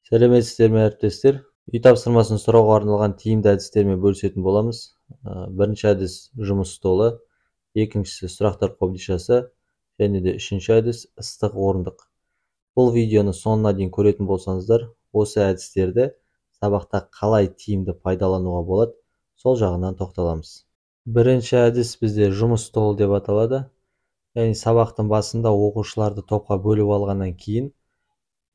Сәлеметсіздер ме әріптестер? Үй тапсырмасын сұрауға арналған тиімді әдістермен бөлісетін боламыз. Бірінші әдіс жұмыс столы, екіншісі сұрақтар қобдишасы, және де үшінші әдіс ыстық орындық. Бұл видеоны соңына дейін көретін болсаңыздар, осы әдістерді сабақта қалай тиімді пайдалануға болады, сол жағынан тоқталамыз. Бірінші әдіс бізде жұмыс столы деп аталады. Яғни сабақтың басында оқушыларды топқа бөліп алғаннан кейін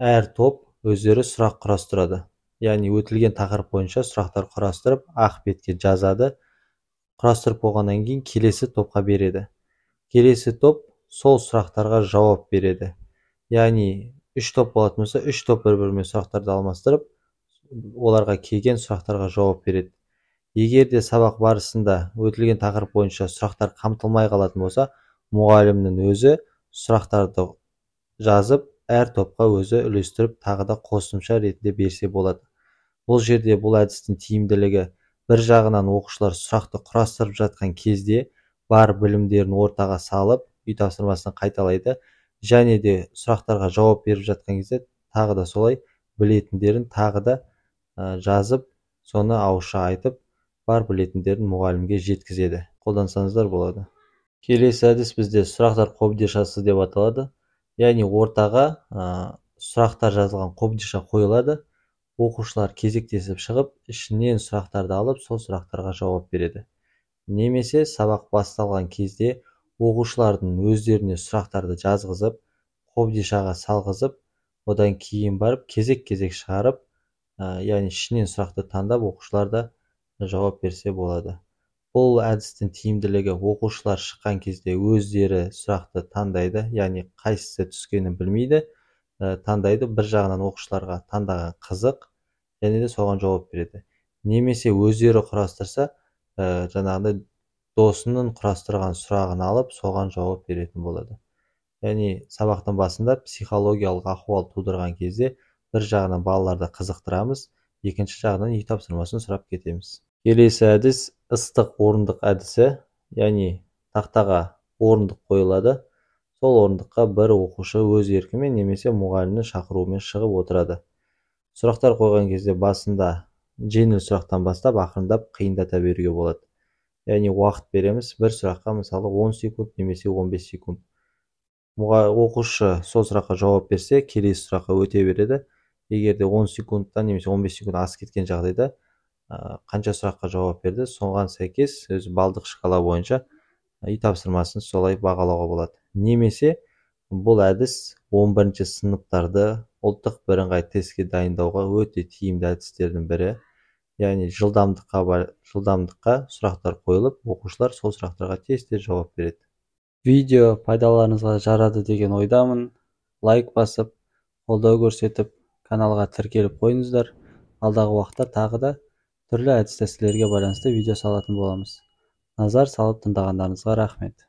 әр топ өздері сұрақ құрастырады. Яғни өтілген тақырып бойынша сұрақтар құрастырып, ақ бетке жазады. Құрастырып болғаннан кейін келесі топқа береді. Келесі топ сол сұрақтарға жауап береді. Яғни 3 топ болатын болса, 3 топ бір-бірімен сұрақтарды алмастырып, оларға келген сұрақтарға жауап береді. Егер де сабақ барысында өтілген тақырып бойынша сұрақтар қамтылмай қалатын болса, мұғалімнің өзі сұрақтарды жазып, әр топқа өзі үлестіріп, тағы да қосымша ретінде берсе болады. Бұл жерде бұл әдістің тиімділігі бір жағынан оқушылар сұрақты құрастырып жатқан кезде бар білімдерін ортаға салып, үй тапсырмасын қайталайды, және де сұрақтарға жауап беріп жатқан кезде тағы да солай білетіндерін тағы да жазып, соны ауызша айтып, бар білетіндерін мұғалімге жеткізеді. Қолдансаңыздар болады. Келесі әдіс бізде сұрақтар қобдишасы деп аталады. Яғни ортаға сұрақтар жазылған қобдиша қойылады. Оқушылар кезектесіп шығып, ішінен сұрақтарды алып, сол сұрақтарға жауап береді. Немесе сабақ басталған кезде оқушылардың өздеріне сұрақтарды жазғызып, қобдишаға салғызып, одан кейін барып кезек-кезек шығарып, яғни ішінен сұрақты таңдап, оқушыларда жауап берсе болады. Бұл әдістің тиімділігі оқушылар шыққан кезде өздері сұрақты таңдайды, яғни қайсысы түскенін білмейді, таңдайды. Бір жағынан оқушыларға таңдаған қызық, және де соған жауап береді. Немесе өздері құрастырса, жаңағыдай досының құрастырған сұрағын алып, соған жауап беретін болады. Яғни сабақтың басында психологиялық ахуал тудырған кезде бір жағынан балаларды қызықтырамыз, екінші жағынан үй тапсырмасын сұрап кетеміз. Келесі әдіс ыстық орындық әдісі, яғни тақтаға орындық қойылады. Сол орындыққа бір оқушы өз еркімен немесе мұғалімнің шақыруымен шығып отырады. Сұрақтар қойған кезде басында жеңіл сұрақтан бастап, ақырындап қиындата беруге болады. Яғни уақыт береміз, бір сұраққа мысалы 10 секунд немесе 15 секунд. Оқушы сол сұраққа жауап берсе, келесі сұраққа өте береді. Егер де 10 секундтан немесе 15 секунд асып кеткен жағдайда қанша сұраққа жауап берді, соған сәйкес өз балдық шкала бойынша үй тапсырмасын солай бағалауға болады. Немесе бұл әдіс 11-ші сыныптарды ұлттық бірыңғай тестке дайындауға өте тиімді әдістердің бірі. Яғни жылдамдыққа сұрақтар қойылып, оқушылар сол сұрақтарға тез-тез жауап береді. Видео пайдаларыңызға жарады деген ойдамын. Лайк басып, қолдау көрсетіп, каналға тіркеліп қойыңыздар. Алдағы уақытта тағы да түрлі әдіс-тәсілдерге байланысты видео салатын боламыз. Назар салып тыңдағандарыңызға рахмет.